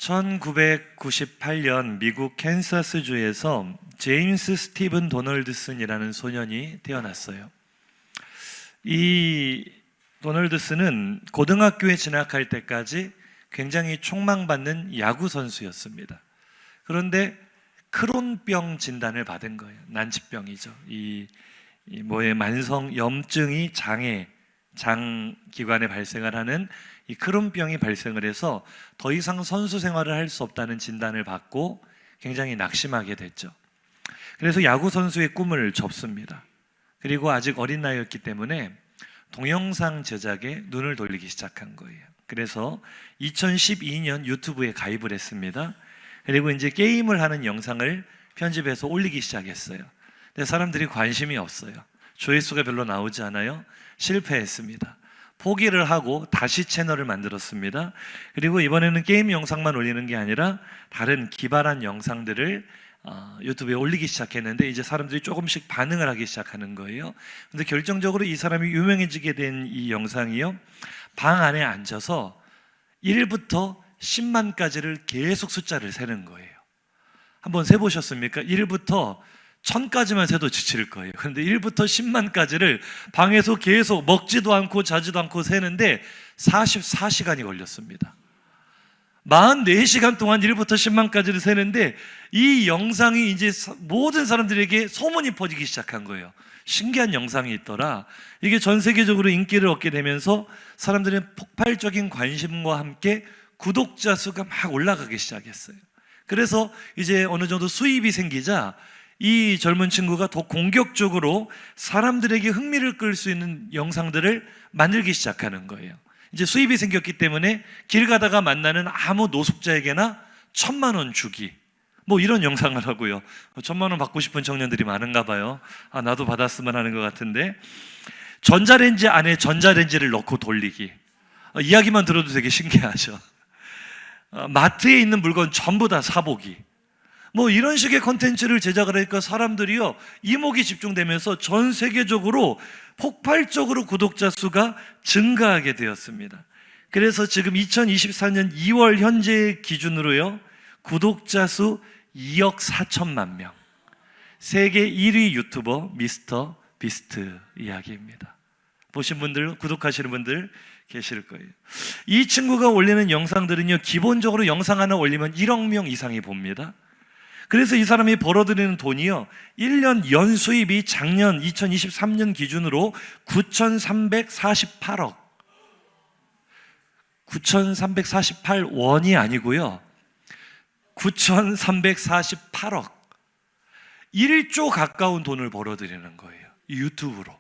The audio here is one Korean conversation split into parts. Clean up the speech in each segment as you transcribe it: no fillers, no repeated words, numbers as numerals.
1998년 미국 캔사스주에서 제임스 스티븐 도널드슨이라는 소년이 태어났어요. 이 도널드슨은 고등학교에 진학할 때까지 굉장히 촉망받는 야구 선수였습니다. 그런데 크론병 진단을 받은 거예요. 난치병이죠. 만성 염증이 장 기관에 발생을 하는 이 크론병이 발생을 해서 더 이상 선수 생활을 할 수 없다는 진단을 받고 굉장히 낙심하게 됐죠. 그래서 야구 선수의 꿈을 접습니다. 그리고 아직 어린 나이였기 때문에 동영상 제작에 눈을 돌리기 시작한 거예요. 그래서 2012년 유튜브에 가입을 했습니다. 그리고 이제 게임을 하는 영상을 편집해서 올리기 시작했어요. 근데 사람들이 관심이 없어요. 조회수가 별로 나오지 않아요. 실패했습니다. 포기를 하고 다시 채널을 만들었습니다. 그리고 이번에는 게임 영상만 올리는 게 아니라 다른 기발한 영상들을 유튜브에 올리기 시작했는데 이제 사람들이 조금씩 반응을 하기 시작하는 거예요. 근데 결정적으로 이 사람이 유명해지게 된 이 영상이요, 방 안에 앉아서 1부터 10만까지를 계속 숫자를 세는 거예요. 한번 세보셨습니까? 1부터 1000까지만 세도 지칠 거예요. 그런데 1부터 10만까지를 방에서 계속 먹지도 않고 자지도 않고 세는데 44시간이 걸렸습니다. 44시간 동안 1부터 10만까지를 세는데 이 영상이 이제 모든 사람들에게 소문이 퍼지기 시작한 거예요. 신기한 영상이 있더라. 이게 전 세계적으로 인기를 얻게 되면서 사람들은 폭발적인 관심과 함께 구독자 수가 막 올라가기 시작했어요. 그래서 이제 어느 정도 수입이 생기자 이 젊은 친구가 더 공격적으로 사람들에게 흥미를 끌 수 있는 영상들을 만들기 시작하는 거예요. 이제 수입이 생겼기 때문에 길 가다가 만나는 아무 노숙자에게나 1000만 원 주기, 이런 영상을 하고요. 1000만 원 받고 싶은 청년들이 많은가 봐요. 나도 받았으면 하는 것 같은데, 전자레인지 안에 전자레인지를 넣고 돌리기. 이야기만 들어도 되게 신기하죠. 마트에 있는 물건 전부 다 사보기. 이런 식의 콘텐츠를 제작을 하니까 사람들이요, 이목이 집중되면서 전 세계적으로 폭발적으로 구독자 수가 증가하게 되었습니다. 그래서 지금 2024년 2월 현재 기준으로요, 구독자 수 2억 4천만 명. 세계 1위 유튜버 미스터 비스트 이야기입니다. 보신 분들, 구독하시는 분들 계실 거예요. 이 친구가 올리는 영상들은요, 기본적으로 영상 하나 올리면 1억 명 이상이 봅니다. 그래서 이 사람이 벌어들이는 돈이요, 1년 연수입이 작년 2023년 기준으로 9,348억. 9,348원이 아니고요, 9,348억. 1조 가까운 돈을 벌어들이는 거예요. 유튜브로.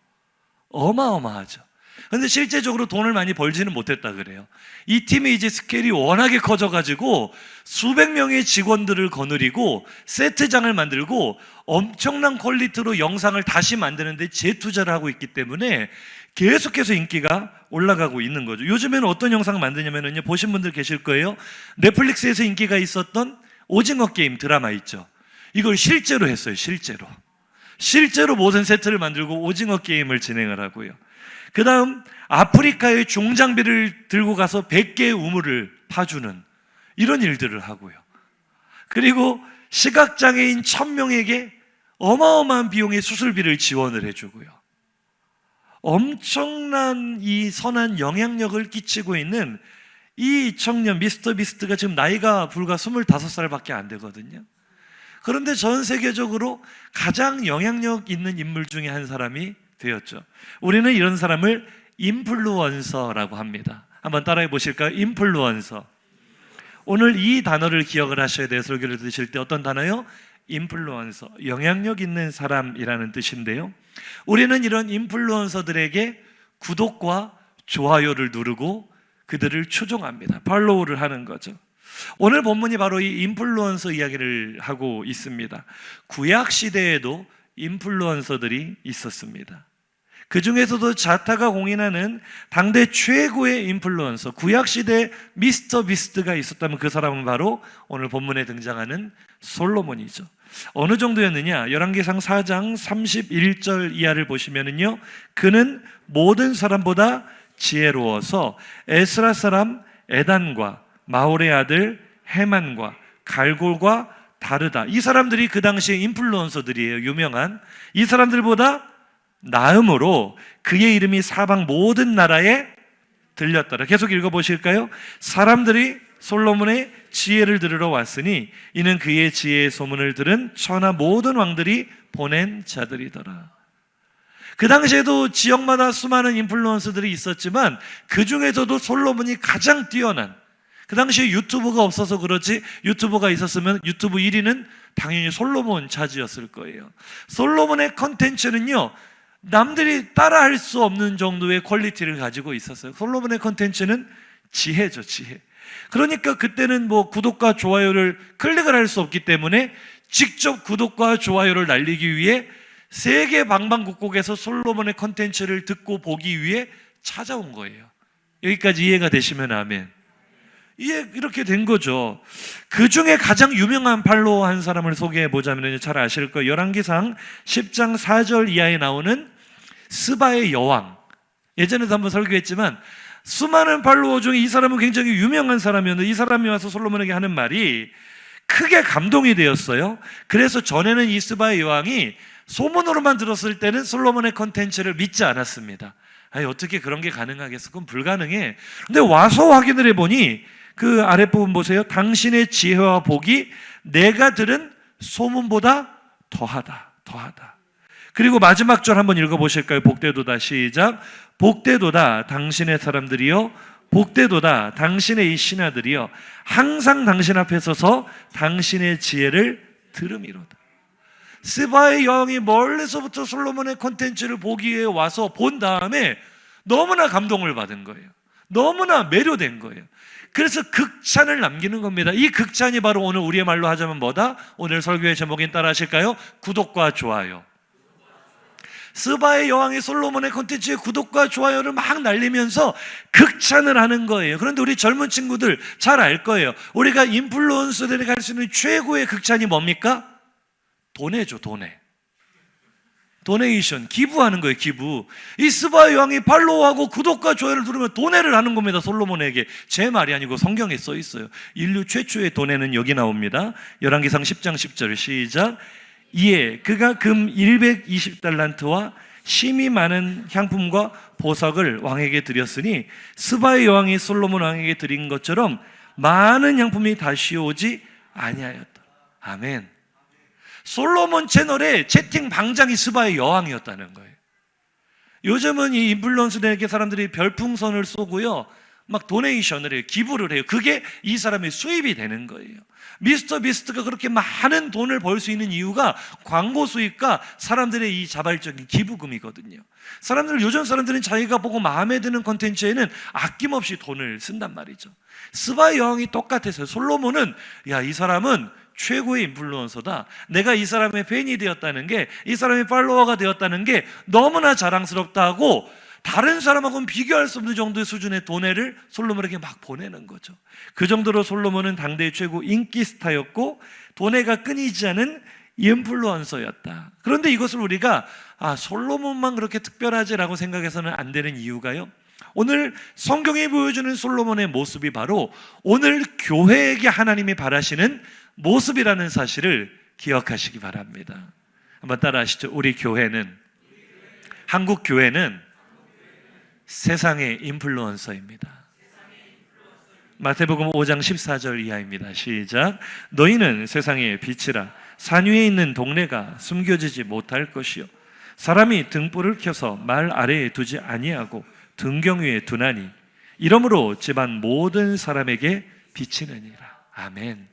어마어마하죠. 근데 실제적으로 돈을 많이 벌지는 못했다 그래요. 이 팀이 이제 스케일이 워낙에 커져가지고 수백 명의 직원들을 거느리고 세트장을 만들고 엄청난 퀄리티로 영상을 다시 만드는데 재투자를 하고 있기 때문에 계속해서 인기가 올라가고 있는 거죠. 요즘에는 어떤 영상을 만드냐면요, 보신 분들 계실 거예요. 넷플릭스에서 인기가 있었던 오징어 게임 드라마 있죠. 이걸 실제로 했어요. 실제로 모든 세트를 만들고 오징어 게임을 진행을 하고요. 그 다음 아프리카의 중장비를 들고 가서 100개의 우물을 파주는 이런 일들을 하고요. 그리고 시각장애인 1000명에게 어마어마한 비용의 수술비를 지원을 해주고요. 엄청난 이 선한 영향력을 끼치고 있는 이 청년 미스터 비스트가 지금 나이가 불과 25살밖에 안 되거든요. 그런데 전 세계적으로 가장 영향력 있는 인물 중에 한 사람이 되었죠. 우리는 이런 사람을 인플루언서라고 합니다. 한번 따라해 보실까요? 인플루언서. 오늘 이 단어를 기억을 하셔야 돼요. 설교를 들으실 때. 어떤 단어요? 인플루언서. 영향력 있는 사람이라는 뜻인데요, 우리는 이런 인플루언서들에게 구독과 좋아요를 누르고 그들을 추종합니다. 팔로우를 하는 거죠. 오늘 본문이 바로 이 인플루언서 이야기를 하고 있습니다. 구약 시대에도 인플루언서들이 있었습니다. 그 중에서도 자타가 공인하는 당대 최고의 인플루언서, 구약시대 미스터 비스트가 있었다면 그 사람은 바로 오늘 본문에 등장하는 솔로몬이죠. 어느 정도였느냐? 열왕기상 4장 31절 이하를 보시면은요, 그는 모든 사람보다 지혜로워서 에스라 사람 에단과 마홀의 아들 헤만과 갈골과 다르다. 이 사람들이 그 당시에 인플루언서들이에요. 유명한. 이 사람들보다 나음으로 그의 이름이 사방 모든 나라에 들렸더라. 계속 읽어보실까요? 사람들이 솔로몬의 지혜를 들으러 왔으니 이는 그의 지혜의 소문을 들은 천하 모든 왕들이 보낸 자들이더라. 그 당시에도 지역마다 수많은 인플루언서들이 있었지만 그 중에서도 솔로몬이 가장 뛰어난, 그 당시에 유튜브가 없어서 그렇지 유튜브가 있었으면 유튜브 1위는 당연히 솔로몬 차지였을 거예요. 솔로몬의 컨텐츠는요, 남들이 따라할 수 없는 정도의 퀄리티를 가지고 있었어요. 솔로몬의 컨텐츠는 지혜죠, 지혜. 그러니까 그때는 뭐 구독과 좋아요를 클릭을 할 수 없기 때문에 직접 구독과 좋아요를 날리기 위해 세계 방방곡곡에서 솔로몬의 컨텐츠를 듣고 보기 위해 찾아온 거예요. 여기까지 이해가 되시면 아멘. 이렇게 된 거죠. 그 중에 가장 유명한 팔로워한 사람을 소개해 보자면 잘 아실 거예요. 열왕기상 10장 4절 이하에 나오는 스바의 여왕. 예전에도 한번 설교했지만 수많은 팔로워 중에 이 사람은 굉장히 유명한 사람이었는데 이 사람이 와서 솔로몬에게 하는 말이 크게 감동이 되었어요. 그래서 전에는 이 스바의 여왕이 소문으로만 들었을 때는 솔로몬의 컨텐츠를 믿지 않았습니다. 아니, 어떻게 그런 게 가능하겠어? 그건 불가능해. 근데 와서 확인을 해보니 그 아랫부분 보세요. 당신의 지혜와 복이 내가 들은 소문보다 더하다. 그리고 마지막 절 한번 읽어보실까요? 복되도다. 시작. 복되도다 당신의 사람들이여, 복되도다 당신의 이 신하들이여, 항상 당신 앞에 서서 당신의 지혜를 들음이로다. 스바의 여왕이 멀리서부터 솔로몬의 콘텐츠를 보기 위해 와서 본 다음에 너무나 감동을 받은 거예요. 너무나 매료된 거예요. 그래서 극찬을 남기는 겁니다. 이 극찬이 바로 오늘 우리의 말로 하자면 뭐다? 오늘 설교의 제목인 따라 하실까요? 구독과 좋아요. 스바의 여왕이 솔로몬의 콘텐츠에 구독과 좋아요를 막 날리면서 극찬을 하는 거예요. 그런데 우리 젊은 친구들 잘 알 거예요. 우리가 인플루언서들에게 할 수 있는 최고의 극찬이 뭡니까? 돈해줘, 돈해. 도네이션, 기부하는 거예요, 기부. 이 스바의 여왕이 팔로우하고 구독과 좋아요를 누르면 돈해를 하는 겁니다, 솔로몬에게. 제 말이 아니고 성경에 써 있어요. 인류 최초의 돈해는 여기 나옵니다. 열왕기상 10장 10절 시작. 이에 그가 금 120달란트와 심이 많은 향품과 보석을 왕에게 드렸으니 스바의 여왕이 솔로몬 왕에게 드린 것처럼 많은 향품이 다시 오지 아니하였다. 아멘. 솔로몬 채널의 채팅 방장이 스바의 여왕이었다는 거예요. 요즘은 이 인플루언서들에게 사람들이 별풍선을 쏘고요, 막 도네이션을 해요. 기부를 해요. 그게 이 사람의 수입이 되는 거예요. 미스터 비스트가 그렇게 많은 돈을 벌 수 있는 이유가 광고 수입과 사람들의 이 자발적인 기부금이거든요. 요즘 사람들은 자기가 보고 마음에 드는 콘텐츠에는 아낌없이 돈을 쓴단 말이죠. 스바의 여왕이 똑같았어요. 솔로몬은 이 사람은 최고의 인플루언서다. 내가 이 사람의 팬이 되었다는 게, 이 사람의 팔로워가 되었다는 게 너무나 자랑스럽다 하고 다른 사람하고는 비교할 수 없는 정도의 수준의 돈해를 솔로몬에게 막 보내는 거죠. 그 정도로 솔로몬은 당대의 최고 인기 스타였고 돈해가 끊이지 않은 인플루언서였다. 그런데 이것을 우리가 솔로몬만 그렇게 특별하지라고 생각해서는 안 되는 이유가요, 오늘 성경이 보여주는 솔로몬의 모습이 바로 오늘 교회에게 하나님이 바라시는 모습이라는 사실을 기억하시기 바랍니다. 한번 따라 하시죠. 우리 교회는, 한국 교회는 세상의 인플루언서입니다. 마태복음 5장 14절 이하입니다. 시작. 너희는 세상의 빛이라. 산 위에 있는 동네가 숨겨지지 못할 것이요, 사람이 등불을 켜서 말 아래에 두지 아니하고 등경 위에 두나니 이러므로 집안 모든 사람에게 비치느니라. 아멘.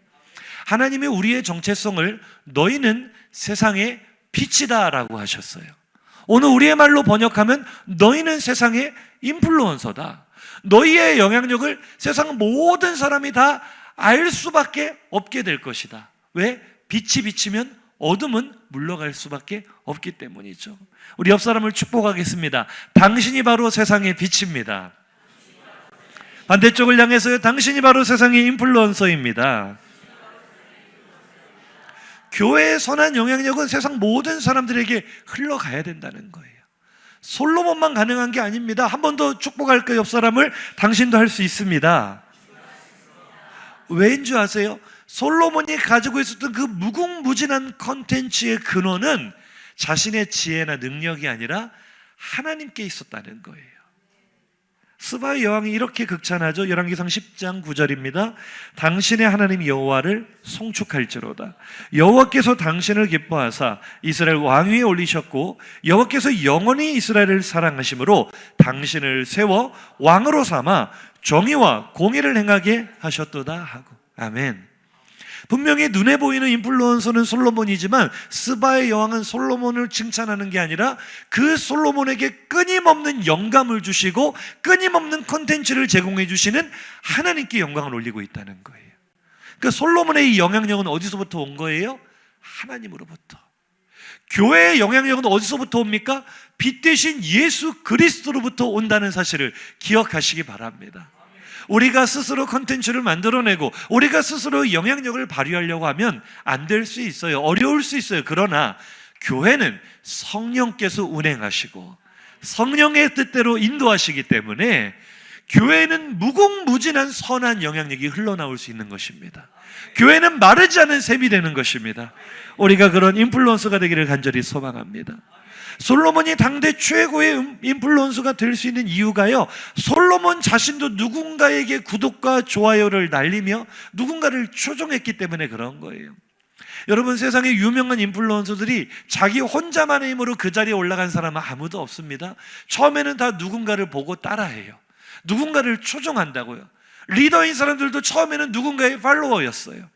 하나님이 우리의 정체성을 너희는 세상의 빛이다 라고 하셨어요. 오늘 우리의 말로 번역하면 너희는 세상의 인플루언서다. 너희의 영향력을 세상 모든 사람이 다 알 수밖에 없게 될 것이다. 왜? 빛이 비치면 어둠은 물러갈 수밖에 없기 때문이죠. 우리 옆 사람을 축복하겠습니다. 당신이 바로 세상의 빛입니다. 반대쪽을 향해서요, 당신이 바로 세상의 인플루언서입니다. 교회의 선한 영향력은 세상 모든 사람들에게 흘러가야 된다는 거예요. 솔로몬만 가능한 게 아닙니다. 한 번 더 축복할까요? 옆 사람을. 당신도 할 수 있습니다. 왜인 줄 아세요? 솔로몬이 가지고 있었던 그 무궁무진한 컨텐츠의 근원은 자신의 지혜나 능력이 아니라 하나님께 있었다는 거예요. 스바의 여왕이 이렇게 극찬하죠. 열왕기상 10장 9절입니다. 당신의 하나님 여호와를 송축할지로다. 여호와께서 당신을 기뻐하사 이스라엘 왕 위에 올리셨고 여호와께서 영원히 이스라엘을 사랑하심으로 당신을 세워 왕으로 삼아 정의와 공의를 행하게 하셨도다 하고. 아멘. 분명히 눈에 보이는 인플루언서는 솔로몬이지만 스바의 여왕은 솔로몬을 칭찬하는 게 아니라 그 솔로몬에게 끊임없는 영감을 주시고 끊임없는 콘텐츠를 제공해 주시는 하나님께 영광을 올리고 있다는 거예요. 그러니까 솔로몬의 이 영향력은 어디서부터 온 거예요? 하나님으로부터. 교회의 영향력은 어디서부터 옵니까? 빛 대신 예수 그리스도로부터 온다는 사실을 기억하시기 바랍니다. 우리가 스스로 컨텐츠를 만들어내고 우리가 스스로 영향력을 발휘하려고 하면 안 될 수 있어요. 어려울 수 있어요. 그러나 교회는 성령께서 운행하시고 성령의 뜻대로 인도하시기 때문에 교회는 무궁무진한 선한 영향력이 흘러나올 수 있는 것입니다. 교회는 마르지 않은 샘이 되는 것입니다. 우리가 그런 인플루언서가 되기를 간절히 소망합니다. 솔로몬이 당대 최고의 인플루언서가 될 수 있는 이유가요, 솔로몬 자신도 누군가에게 구독과 좋아요를 날리며 누군가를 추종했기 때문에 그런 거예요. 여러분, 세상에 유명한 인플루언서들이 자기 혼자만의 힘으로 그 자리에 올라간 사람은 아무도 없습니다. 처음에는 다 누군가를 보고 따라해요. 누군가를 추종한다고요. 리더인 사람들도 처음에는 누군가의 팔로워였어요.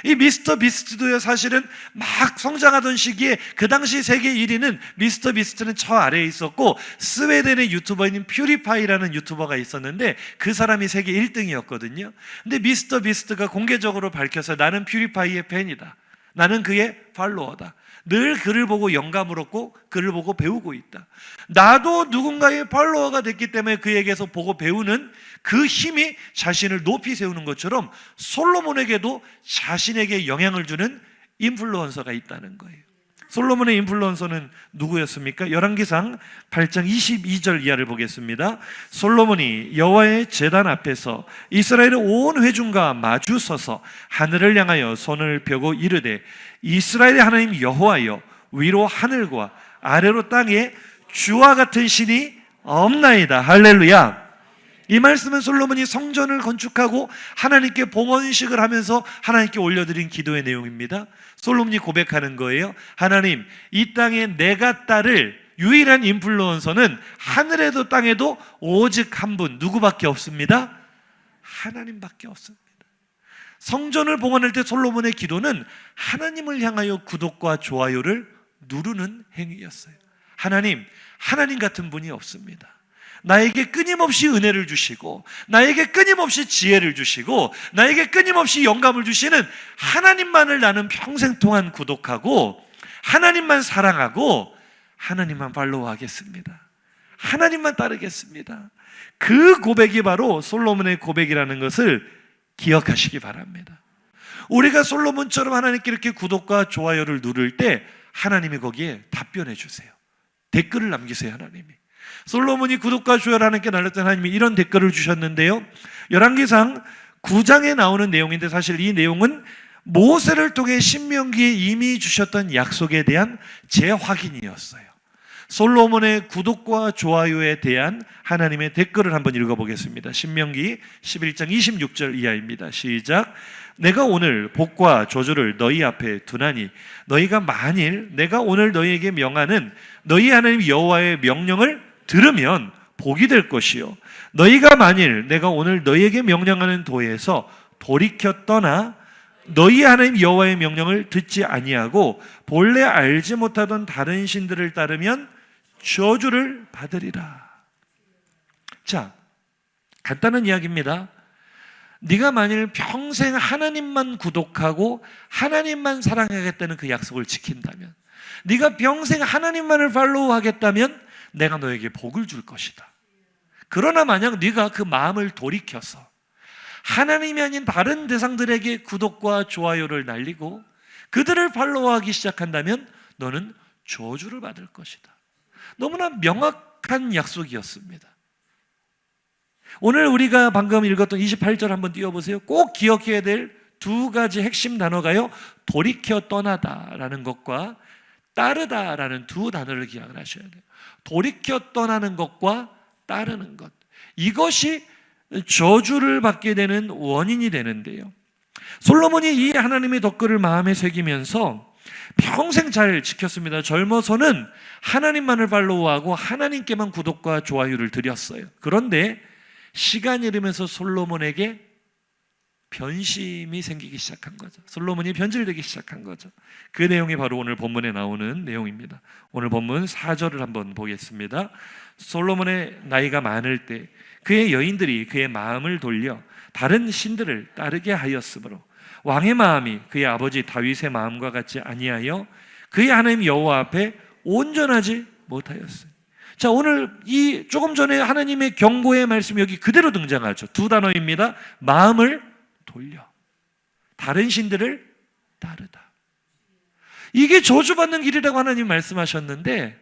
이 미스터 비스트도요, 사실은 막 성장하던 시기에 그 당시 세계 1위는 미스터 비스트는 저 아래에 있었고 스웨덴의 유튜버인 퓨리파이라는 유튜버가 있었는데 그 사람이 세계 1등이었거든요. 근데 미스터 비스트가 공개적으로 밝혀서 나는 퓨리파이의 팬이다, 나는 그의 팔로워다, 늘 그를 보고 영감을 얻고 그를 보고 배우고 있다. 나도 누군가의 팔로워가 됐기 때문에 그에게서 보고 배우는 그 힘이 자신을 높이 세우는 것처럼 솔로몬에게도 자신에게 영향을 주는 인플루언서가 있다는 거예요. 솔로몬의 인플루언서는 누구였습니까? 열왕기상 8장 22절 이하를 보겠습니다. 솔로몬이 여호와의 제단 앞에서 이스라엘의 온 회중과 마주 서서 하늘을 향하여 손을 펴고 이르되 이스라엘의 하나님 여호와여, 위로 하늘과 아래로 땅에 주와 같은 신이 없나이다. 할렐루야. 이 말씀은 솔로몬이 성전을 건축하고 하나님께 봉헌식을 하면서 하나님께 올려드린 기도의 내용입니다. 솔로몬이 고백하는 거예요. 하나님, 이 땅에 내가 따를 유일한 인플루언서는 하늘에도 땅에도 오직 한 분, 누구밖에 없습니다? 하나님밖에 없습니다. 성전을 봉헌할 때 솔로몬의 기도는 하나님을 향하여 구독과 좋아요를 누르는 행위였어요. 하나님 같은 분이 없습니다. 나에게 끊임없이 은혜를 주시고 나에게 끊임없이 지혜를 주시고 나에게 끊임없이 영감을 주시는 하나님만을 나는 평생 동안 구독하고 하나님만 사랑하고 하나님만 팔로우하겠습니다. 하나님만 따르겠습니다. 그 고백이 바로 솔로몬의 고백이라는 것을 기억하시기 바랍니다. 우리가 솔로몬처럼 하나님께 이렇게 구독과 좋아요를 누를 때 하나님이 거기에 답변해 주세요. 댓글을 남기세요. 하나님이 솔로몬이 구독과 좋아요를 하나님께 날렸던 하나님이 이런 댓글을 주셨는데요, 열왕기상 9장에 나오는 내용인데 사실 이 내용은 모세를 통해 신명기에 이미 주셨던 약속에 대한 재확인이었어요. 솔로몬의 구독과 좋아요에 대한 하나님의 댓글을 한번 읽어보겠습니다. 신명기 11장 26절 이하입니다. 시작. 내가 오늘 복과 저주를 너희 앞에 두나니 너희가 만일 내가 오늘 너희에게 명하는 너희 하나님 여호와의 명령을 들으면 복이 될 것이요, 너희가 만일 내가 오늘 너희에게 명령하는 도에서 돌이켜 떠나 너희 하나님 여호와의 명령을 듣지 아니하고 본래 알지 못하던 다른 신들을 따르면 저주를 받으리라. 자, 간단한 이야기입니다. 네가 만일 평생 하나님만 구독하고 하나님만 사랑하겠다는 그 약속을 지킨다면, 네가 평생 하나님만을 팔로우하겠다면 내가 너에게 복을 줄 것이다. 그러나 만약 네가 그 마음을 돌이켜서 하나님이 아닌 다른 대상들에게 구독과 좋아요를 날리고 그들을 팔로우하기 시작한다면 너는 저주를 받을 것이다. 너무나 명확한 약속이었습니다. 오늘 우리가 방금 읽었던 28절 한번 띄워보세요. 꼭 기억해야 될 두 가지 핵심 단어가요, 돌이켜 떠나다라는 것과 따르다라는 두 단어를 기억을 하셔야 돼요. 돌이켜 떠나는 것과 따르는 것, 이것이 저주를 받게 되는 원인이 되는데요, 솔로몬이 이 하나님의 덕글을 마음에 새기면서 평생 잘 지켰습니다. 젊어서는 하나님만을 팔로우하고 하나님께만 구독과 좋아요를 드렸어요. 그런데 시간이 흐르면서 솔로몬에게 변심이 생기기 시작한 거죠. 솔로몬이 변질되기 시작한 거죠. 그 내용이 바로 오늘 본문에 나오는 내용입니다. 오늘 본문 4절을 한번 보겠습니다. 솔로몬의 나이가 많을 때 그의 여인들이 그의 마음을 돌려 다른 신들을 따르게 하였으므로 왕의 마음이 그의 아버지 다윗의 마음과 같이 아니하여 그의 하나님 여호와 앞에 온전하지 못하였어요. 자, 오늘 이 조금 전에 하나님의 경고의 말씀이 여기 그대로 등장하죠. 두 단어입니다. 마음을 돌려, 다른 신들을 따르다. 이게 저주받는 길이라고 하나님 말씀하셨는데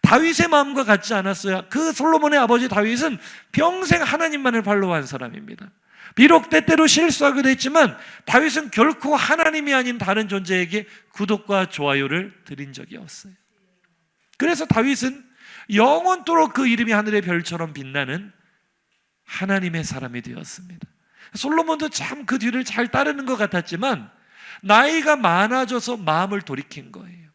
다윗의 마음과 같지 않았어요. 그 솔로몬의 아버지 다윗은 평생 하나님만을 팔로우한 사람입니다. 비록 때때로 실수하기도 했지만 다윗은 결코 하나님이 아닌 다른 존재에게 구독과 좋아요를 드린 적이 없어요. 그래서 다윗은 영원토록 그 이름이 하늘의 별처럼 빛나는 하나님의 사람이 되었습니다. 솔로몬도 참 그 뒤를 잘 따르는 것 같았지만 나이가 많아져서 마음을 돌이킨 거예요.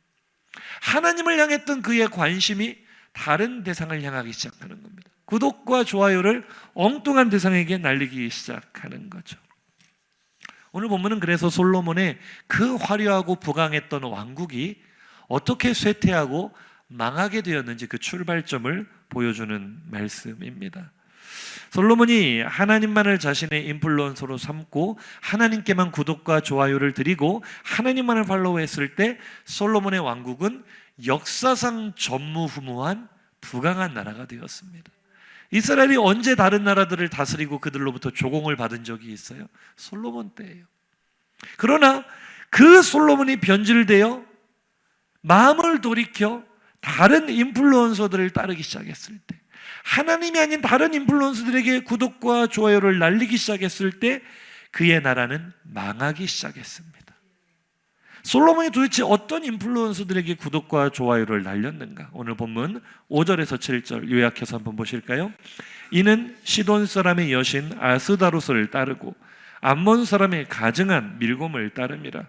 하나님을 향했던 그의 관심이 다른 대상을 향하기 시작하는 겁니다. 구독과 좋아요를 엉뚱한 대상에게 날리기 시작하는 거죠. 오늘 본문은 그래서 솔로몬의 그 화려하고 부강했던 왕국이 어떻게 쇠퇴하고 망하게 되었는지 그 출발점을 보여주는 말씀입니다. 솔로몬이 하나님만을 자신의 인플루언서로 삼고 하나님께만 구독과 좋아요를 드리고 하나님만을 팔로우했을 때 솔로몬의 왕국은 역사상 전무후무한 부강한 나라가 되었습니다. 이스라엘이 언제 다른 나라들을 다스리고 그들로부터 조공을 받은 적이 있어요? 솔로몬 때예요. 그러나 그 솔로몬이 변질되어 마음을 돌이켜 다른 인플루언서들을 따르기 시작했을 때, 하나님이 아닌 다른 인플루언서들에게 구독과 좋아요를 날리기 시작했을 때 그의 나라는 망하기 시작했습니다. 솔로몬이 도대체 어떤 인플루언서들에게 구독과 좋아요를 날렸는가? 오늘 본문 5절에서 7절 요약해서 한번 보실까요? 이는 시돈 사람의 여신 아스다롯을 따르고 암몬 사람의 가증한 밀곰을 따름이라.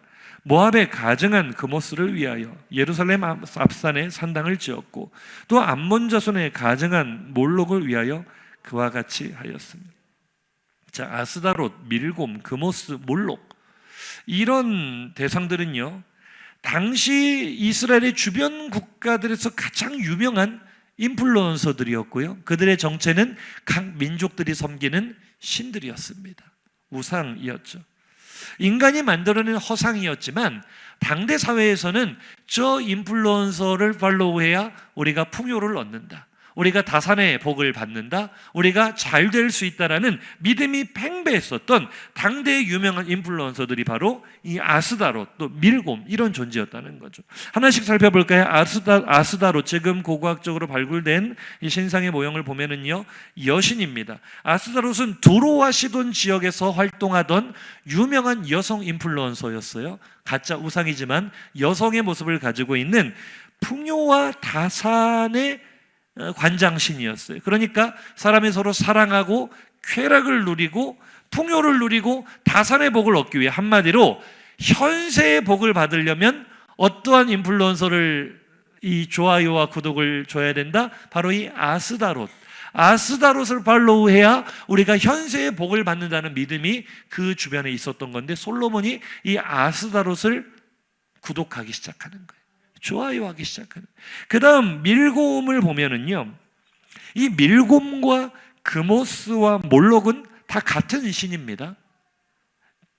모압의 가증한 그모스를 위하여 예루살렘 앞산에 산당을 지었고 또 암몬 자손의 가증한 몰록을 위하여 그와 같이 하였습니다. 자, 아스다롯, 밀곰, 그모스, 몰록, 이런 대상들은요, 당시 이스라엘의 주변 국가들에서 가장 유명한 인플루언서들이었고요, 그들의 정체는 각 민족들이 섬기는 신들이었습니다. 우상이었죠. 인간이 만들어낸 허상이었지만 당대 사회에서는 저 인플루언서를 팔로우해야 우리가 풍요를 얻는다, 우리가 다산의 복을 받는다, 우리가 잘 될 수 있다라는 믿음이 팽배했었던 당대의 유명한 인플루언서들이 바로 이 아스다롯, 또 밀곰, 이런 존재였다는 거죠. 하나씩 살펴볼까요? 아스다롯, 지금 고고학적으로 발굴된 이 신상의 모형을 보면은요, 여신입니다. 아스다롯은 두로와 시돈 지역에서 활동하던 유명한 여성 인플루언서였어요. 가짜 우상이지만 여성의 모습을 가지고 있는 풍요와 다산의 관장신이었어요. 그러니까 사람이 서로 사랑하고 쾌락을 누리고 풍요를 누리고 다산의 복을 얻기 위해, 한마디로 현세의 복을 받으려면 어떠한 인플루언서를 이 좋아요와 구독을 줘야 된다? 바로 이 아스다롯을 팔로우해야 우리가 현세의 복을 받는다는 믿음이 그 주변에 있었던 건데, 솔로몬이 이 아스다롯을 구독하기 시작하는 거예요. 좋아요하기 시작하는. 그 다음 밀곰을 보면은요, 이 밀곰과 그모스와 몰록은 다 같은 신입니다.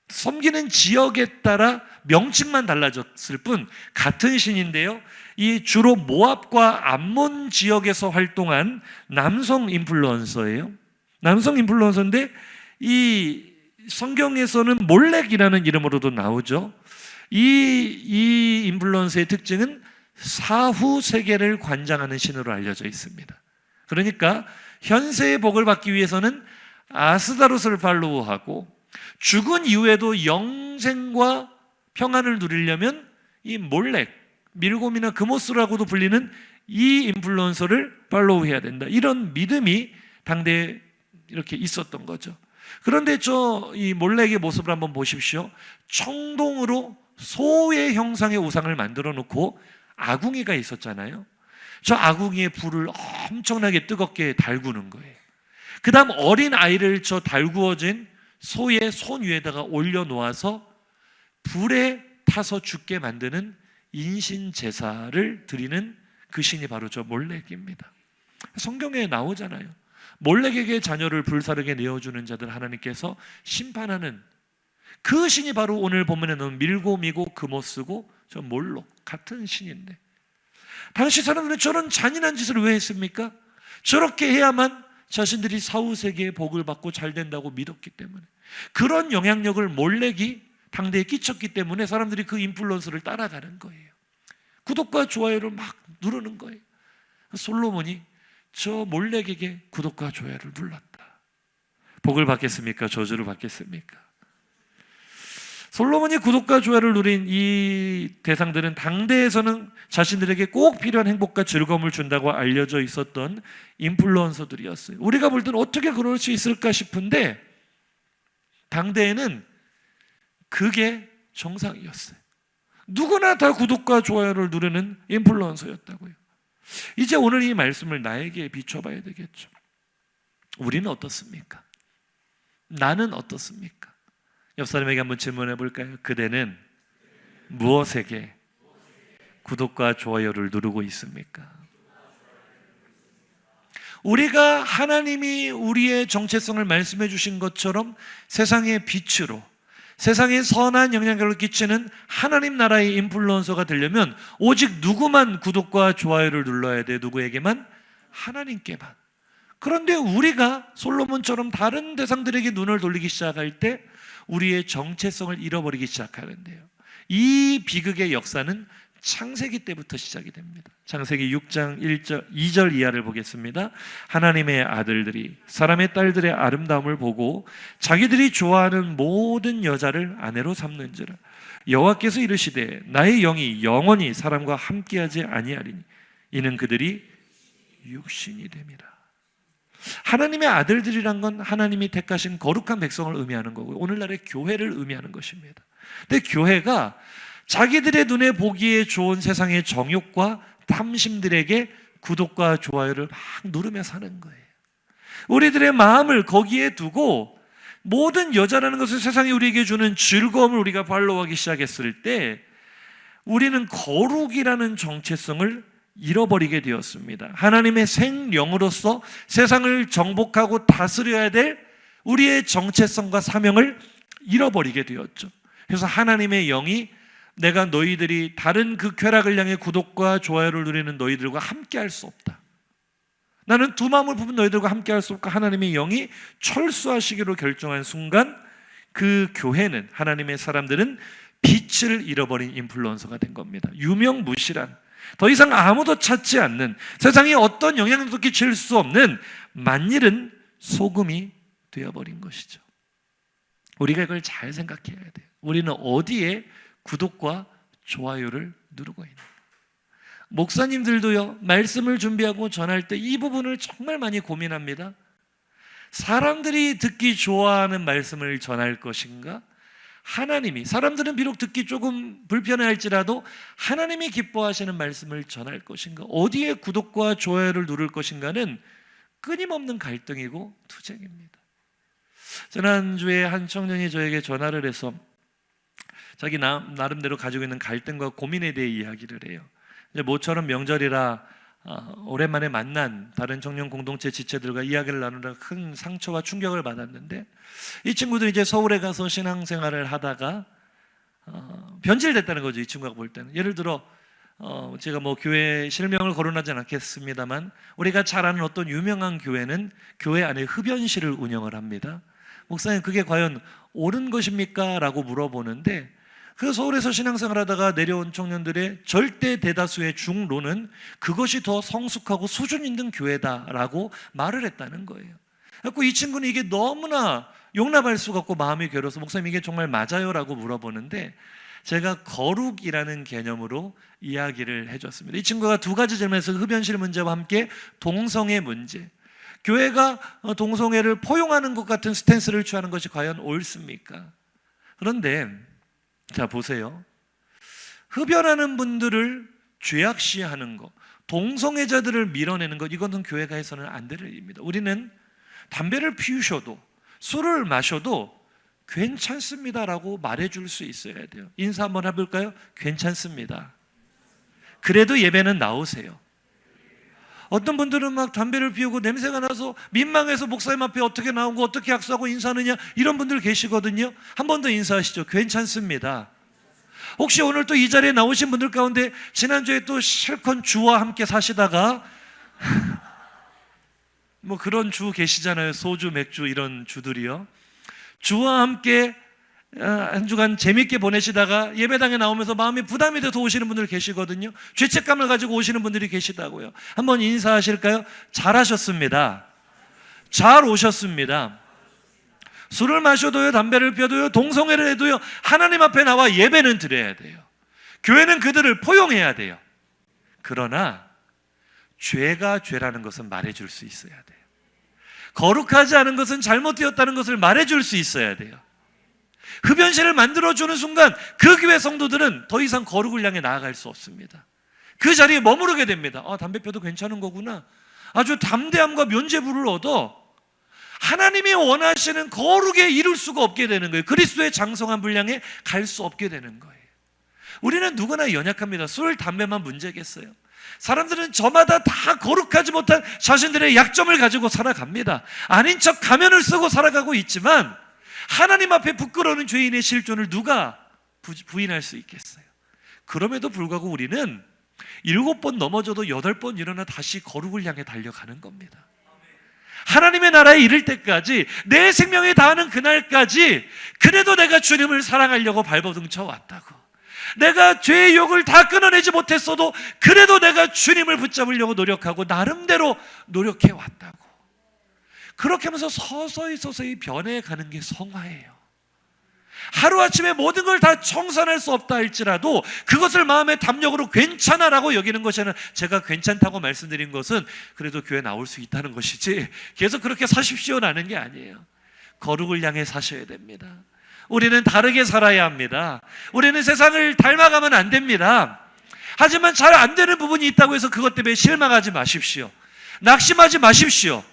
섬기는 지역에 따라 명칭만 달라졌을 뿐 같은 신인데요, 이 주로 모압과 암몬 지역에서 활동한 남성 인플루언서예요. 남성 인플루언서인데 이 성경에서는 몰렉이라는 이름으로도 나오죠. 이 인플루언서의 특징은 사후 세계를 관장하는 신으로 알려져 있습니다. 그러니까 현세의 복을 받기 위해서는 아스다롯을 팔로우하고, 죽은 이후에도 영생과 평안을 누리려면 이 몰렉, 밀곰이나 그모스라고도 불리는 이 인플루언서를 팔로우해야 된다. 이런 믿음이 당대에 이렇게 있었던 거죠. 그런데 이 몰렉의 모습을 한번 보십시오. 청동으로 소의 형상의 우상을 만들어 놓고 아궁이가 있었잖아요. 저 아궁이에 불을 엄청나게 뜨겁게 달구는 거예요. 그 다음 어린 아이를 저 달구어진 소의 손 위에다가 올려놓아서 불에 타서 죽게 만드는 인신제사를 드리는 그 신이 바로 저 몰렉입니다. 성경에 나오잖아요. 몰렉에게 자녀를 불사르게 내어주는 자들 하나님께서 심판하는 그 신이 바로 오늘 본문에 나오는 밀곰이고 그모스고 저 몰록 같은 신인데, 당시 사람들은 저런 잔인한 짓을 왜 했습니까? 저렇게 해야만 자신들이 사후세계의 복을 받고 잘 된다고 믿었기 때문에, 그런 영향력을 몰렉이 당대에 끼쳤기 때문에 사람들이 그 인플루언서를 따라가는 거예요. 구독과 좋아요를 막 누르는 거예요. 솔로몬이 저 몰렉에게 구독과 좋아요를 눌렀다. 복을 받겠습니까? 저주를 받겠습니까? 솔로몬이 구독과 좋아요를 누린 이 대상들은 당대에서는 자신들에게 꼭 필요한 행복과 즐거움을 준다고 알려져 있었던 인플루언서들이었어요. 우리가 볼 때는 어떻게 그럴 수 있을까 싶은데 당대에는 그게 정상이었어요. 누구나 다 구독과 좋아요를 누르는 인플루언서였다고요. 이제 오늘 이 말씀을 나에게 비춰봐야 되겠죠. 우리는 어떻습니까? 나는 어떻습니까? 옆 사람에게 한번 질문해 볼까요? 그대는 무엇에게 구독과 좋아요를 누르고 있습니까? 우리가 하나님이 우리의 정체성을 말씀해 주신 것처럼 세상의 빛으로, 세상에 선한 영향력을 끼치는 하나님 나라의 인플루언서가 되려면 오직 누구만 구독과 좋아요를 눌러야 돼? 누구에게만? 하나님께만. 그런데 우리가 솔로몬처럼 다른 대상들에게 눈을 돌리기 시작할 때 우리의 정체성을 잃어버리기 시작하는데요. 이 비극의 역사는 창세기 때부터 시작이 됩니다. 창세기 6장 2절 이하를 보겠습니다. 하나님의 아들들이 사람의 딸들의 아름다움을 보고 자기들이 좋아하는 모든 여자를 아내로 삼는지라. 여호와께서 이르시되 나의 영이 영원히 사람과 함께하지 아니하리니 이는 그들이 육신이 됨이라. 하나님의 아들들이란 건 하나님이 택하신 거룩한 백성을 의미하는 거고요. 오늘날의 교회를 의미하는 것입니다. 근데 교회가 자기들의 눈에 보기에 좋은 세상의 정욕과 탐심들에게 구독과 좋아요를 막 누르며 사는 거예요. 우리들의 마음을 거기에 두고 모든 여자라는 것을 세상이 우리에게 주는 즐거움을 우리가 팔로우하기 시작했을 때 우리는 거룩이라는 정체성을 잃어버리게 되었습니다. 하나님의 생령으로서 세상을 정복하고 다스려야 될 우리의 정체성과 사명을 잃어버리게 되었죠. 그래서 하나님의 영이 내가 너희들이 다른 그 쾌락을 향해 구독과 좋아요를 누리는 너희들과 함께 할 수 없다. 나는 두 마음을 품은 너희들과 함께 할 수 없고 하나님의 영이 철수하시기로 결정한 순간 그 교회는, 하나님의 사람들은 빛을 잃어버린 인플루언서가 된 겁니다. 유명무실한, 더 이상 아무도 찾지 않는, 세상에 어떤 영향력도 끼칠 수 없는 만일은 소금이 되어버린 것이죠. 우리가 이걸 잘 생각해야 돼요. 우리는 어디에 구독과 좋아요를 누르고 있는, 목사님들도요, 말씀을 준비하고 전할 때 이 부분을 정말 많이 고민합니다. 사람들이 듣기 좋아하는 말씀을 전할 것인가? 하나님이, 사람들은 비록 듣기 조금 불편해할지라도 하나님이 기뻐하시는 말씀을 전할 것인가? 어디에 구독과 좋아요를 누를 것인가는 끊임없는 갈등이고 투쟁입니다. 지난주에 한 청년이 저에게 전화를 해서 자기 나름대로 가지고 있는 갈등과 고민에 대해 이야기를 해요. 이제 모처럼 명절이라 오랜만에 만난 다른 청년 공동체 지체들과 이야기를 나누다가 큰 상처와 충격을 받았는데, 이 친구들이 이제 서울에 가서 신앙생활을 하다가 변질됐다는 거죠. 이 친구가 볼 때는. 예를 들어 제가 뭐 교회 실명을 거론하진 않겠습니다만 우리가 잘 아는 어떤 유명한 교회는 교회 안에 흡연실을 운영을 합니다. 목사님, 그게 과연 옳은 것입니까? 라고 물어보는데 그 서울에서 신앙생활 하다가 내려온 청년들의 절대 대다수의 중론은 그것이 더 성숙하고 수준 있는 교회다라고 말을 했다는 거예요. 그래서 이 친구는 이게 너무나 용납할 수가 없고 마음이 괴로워서 목사님 이게 정말 맞아요? 라고 물어보는데 제가 거룩이라는 개념으로 이야기를 해줬습니다. 이 친구가 두 가지 질문에서 흡연실 문제와 함께 동성애 문제, 교회가 동성애를 포용하는 것 같은 스탠스를 취하는 것이 과연 옳습니까? 그런데 자 보세요. 흡연하는 분들을 죄악시하는 것, 동성애자들을 밀어내는 것, 이것은 교회가 해서는 안 될 일입니다. 우리는 담배를 피우셔도 술을 마셔도 괜찮습니다라고 말해줄 수 있어야 돼요. 인사 한번 해볼까요? 괜찮습니다. 그래도 예배는 나오세요. 어떤 분들은 막 담배를 피우고 냄새가 나서 민망해서 목사님 앞에 어떻게 나오고 어떻게 약속하고 인사하느냐, 이런 분들 계시거든요. 한 번 더 인사하시죠. 괜찮습니다. 혹시 오늘 또 이 자리에 나오신 분들 가운데 지난주에 또 실컷 주와 함께 사시다가 뭐 그런 주 계시잖아요. 소주, 맥주 이런 주들이요. 주와 함께 한 주간 재밌게 보내시다가 예배당에 나오면서 마음이 부담이 돼서 오시는 분들 계시거든요. 죄책감을 가지고 오시는 분들이 계시다고요. 한번 인사하실까요? 잘하셨습니다. 잘 오셨습니다. 술을 마셔도요, 담배를 피워도요, 동성애를 해도요, 하나님 앞에 나와 예배는 드려야 돼요. 교회는 그들을 포용해야 돼요. 그러나 죄가 죄라는 것은 말해줄 수 있어야 돼요. 거룩하지 않은 것은 잘못되었다는 것을 말해줄 수 있어야 돼요. 흡연실을 만들어주는 순간 그 교회 성도들은 더 이상 거룩을 향해 나아갈 수 없습니다. 그 자리에 머무르게 됩니다. 담배 펴도 괜찮은 거구나. 아주 담대함과 면죄부를 얻어 하나님이 원하시는 거룩에 이룰 수가 없게 되는 거예요. 그리스도의 장성한 분량에 갈 수 없게 되는 거예요. 우리는 누구나 연약합니다. 술, 담배만 문제겠어요. 사람들은 저마다 다 거룩하지 못한 자신들의 약점을 가지고 살아갑니다. 아닌 척 가면을 쓰고 살아가고 있지만 하나님 앞에 부끄러운 죄인의 실존을 누가 부인할 수 있겠어요? 그럼에도 불구하고 우리는 7번 넘어져도 8번 일어나 다시 거룩을 향해 달려가는 겁니다. 하나님의 나라에 이를 때까지, 내 생명에 닿는 그날까지 그래도 내가 주님을 사랑하려고 발버둥쳐 왔다고, 내가 죄의 욕을 다 끊어내지 못했어도 그래도 내가 주님을 붙잡으려고 노력하고 나름대로 노력해 왔다고, 그렇게 하면서 서서히 변해가는 게 성화예요. 하루아침에 모든 걸 다 청산할 수 없다 할지라도 그것을 마음의 담력으로 괜찮아라고 여기는 것이 아니라, 제가 괜찮다고 말씀드린 것은 그래도 교회 나올 수 있다는 것이지 계속 그렇게 사십시오라는 게 아니에요. 거룩을 향해 사셔야 됩니다. 우리는 다르게 살아야 합니다. 우리는 세상을 닮아가면 안 됩니다. 하지만 잘 안 되는 부분이 있다고 해서 그것 때문에 실망하지 마십시오. 낙심하지 마십시오.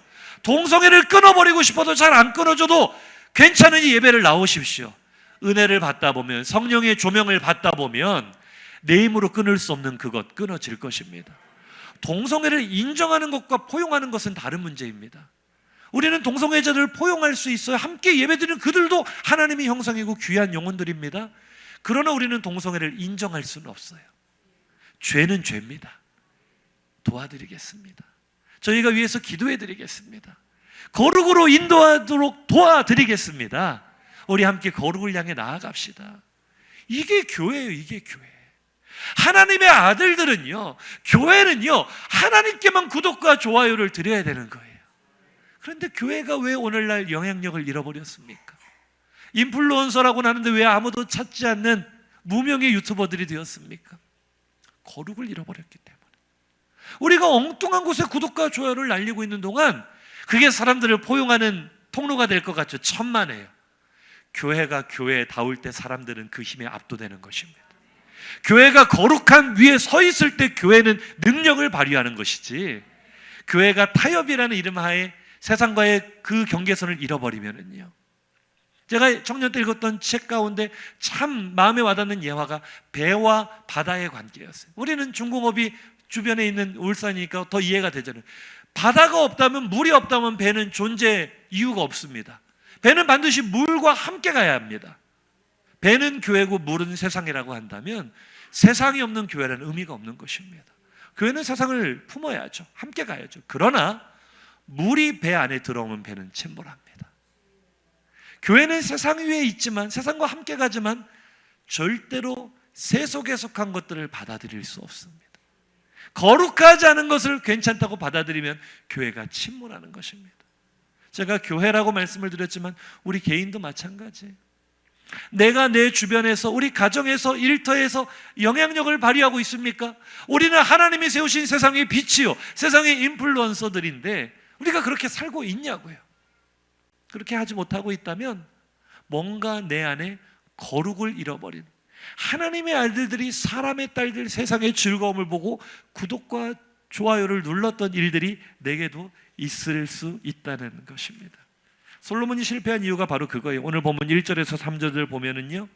동성애를 끊어버리고 싶어도 잘 안 끊어져도 괜찮으니 예배를 나오십시오. 은혜를 받다 보면, 성령의 조명을 받다 보면 내 힘으로 끊을 수 없는 그것 끊어질 것입니다. 동성애를 인정하는 것과 포용하는 것은 다른 문제입니다. 우리는 동성애자들을 포용할 수 있어요. 함께 예배드리는 그들도 하나님의 형상이고 귀한 영혼들입니다. 그러나 우리는 동성애를 인정할 수는 없어요. 죄는 죄입니다. 도와드리겠습니다. 저희가 위해서 기도해드리겠습니다. 거룩으로 인도하도록 도와드리겠습니다. 우리 함께 거룩을 향해 나아갑시다. 이게 교회예요. 이게 교회. 하나님의 아들들은요, 교회는요, 하나님께만 구독과 좋아요를 드려야 되는 거예요. 그런데 교회가 왜 오늘날 영향력을 잃어버렸습니까? 인플루언서라고 하는데 왜 아무도 찾지 않는 무명의 유튜버들이 되었습니까? 거룩을 잃어버렸기 때문에. 우리가 엉뚱한 곳에 구독과 좋아요를 날리고 있는 동안 그게 사람들을 포용하는 통로가 될 것 같죠? 천만에요. 교회가 교회다울 때 사람들은 그 힘에 압도되는 것입니다. 교회가 거룩한 위에 서 있을 때 교회는 능력을 발휘하는 것이지, 교회가 타협이라는 이름 하에 세상과의 그 경계선을 잃어버리면은요. 제가 청년 때 읽었던 책 가운데 참 마음에 와닿는 예화가 배와 바다의 관계였어요. 우리는 중공업이 주변에 있는 울산이니까 더 이해가 되잖아요. 바다가 없다면, 물이 없다면 배는 존재 이유가 없습니다. 배는 반드시 물과 함께 가야 합니다. 배는 교회고 물은 세상이라고 한다면 세상이 없는 교회라는 의미가 없는 것입니다. 교회는 세상을 품어야죠. 함께 가야죠. 그러나 물이 배 안에 들어오면 배는 침몰합니다. 교회는 세상 위에 있지만, 세상과 함께 가지만 절대로 세속에 속한 것들을 받아들일 수 없습니다. 거룩하지 않은 것을 괜찮다고 받아들이면 교회가 침몰하는 것입니다. 제가 교회라고 말씀을 드렸지만 우리 개인도 마찬가지예요. 내가 내 주변에서, 우리 가정에서, 일터에서 영향력을 발휘하고 있습니까? 우리는 하나님이 세우신 세상의 빛이요, 세상의 인플루언서들인데 우리가 그렇게 살고 있냐고요. 그렇게 하지 못하고 있다면 뭔가 내 안에 거룩을 잃어버린, 하나님의 아들들이, 사람의 딸들, 세상의 즐거움을 보고 구독과 좋아요를 눌렀던 일들이 내게도 있을 수 있다는 것입니다. 솔로몬이 실패한 이유가 바로 그거예요. 오늘 본문 1절에서 3절을 보면은요,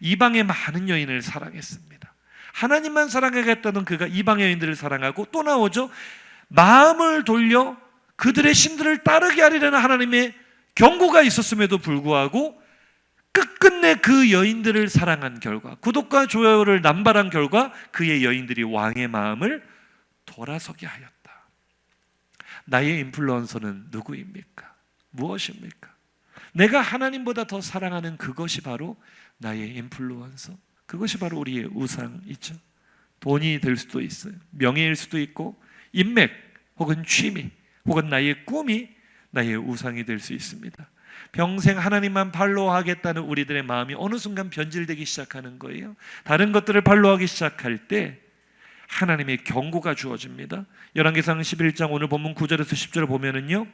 이방의 많은 여인을 사랑했습니다. 하나님만 사랑하겠다던 그가 이방의 여인들을 사랑하고, 또 나오죠, 마음을 돌려 그들의 신들을 따르게 하리라는 하나님의 경고가 있었음에도 불구하고 끝끝내 그 여인들을 사랑한 결과, 구독과 좋아요를 남발한 결과 그의 여인들이 왕의 마음을 돌아서게 하였다. 나의 인플루언서는 누구입니까? 무엇입니까? 내가 하나님보다 더 사랑하는 그것이 바로 나의 인플루언서, 그것이 바로 우리의 우상이죠. 돈이 될 수도 있어요. 명예일 수도 있고, 인맥 혹은 취미 혹은 나의 꿈이 나의 우상이 될 수 있습니다. 평생 하나님만 팔로우하겠다는 우리들의 마음이 어느 순간 변질되기 시작하는 거예요. 다른 것들을 팔로우하기 시작할 때 하나님의 경고가 주어집니다. 열왕기상 11장 오늘 본문 9절에서 10절을 보면은요,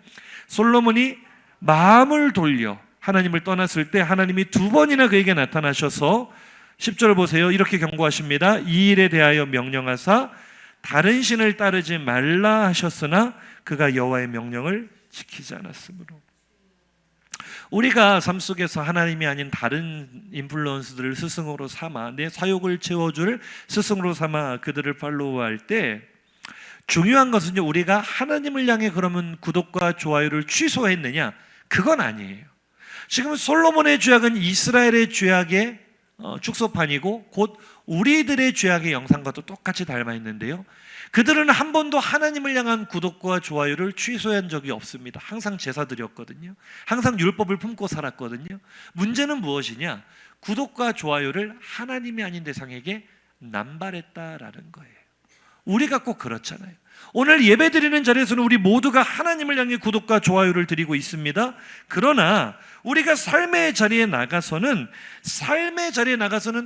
솔로몬이 마음을 돌려 하나님을 떠났을 때 하나님이 두 번이나 그에게 나타나셔서 10절을 보세요. 이렇게 경고하십니다. 이 일에 대하여 명령하사 다른 신을 따르지 말라 하셨으나 그가 여호와의 명령을 지키지 않았으므로. 우리가 삶 속에서 하나님이 아닌 다른 인플루언서들을 스승으로 삼아 내 사욕을 채워줄 스승으로 삼아 그들을 팔로우할 때 중요한 것은요, 우리가 하나님을 향해 그러면 구독과 좋아요를 취소했느냐, 그건 아니에요. 지금 솔로몬의 죄악은 이스라엘의 죄악의 축소판이고 곧 우리들의 죄악의 영상과도 똑같이 닮아 있는데요, 그들은 한 번도 하나님을 향한 구독과 좋아요를 취소한 적이 없습니다. 항상 제사 드렸거든요. 항상 율법을 품고 살았거든요. 문제는 무엇이냐? 구독과 좋아요를 하나님이 아닌 대상에게 남발했다라는 거예요. 우리가 꼭 그렇잖아요. 오늘 예배드리는 자리에서는 우리 모두가 하나님을 향해 구독과 좋아요를 드리고 있습니다. 그러나 우리가 삶의 자리에 나가서는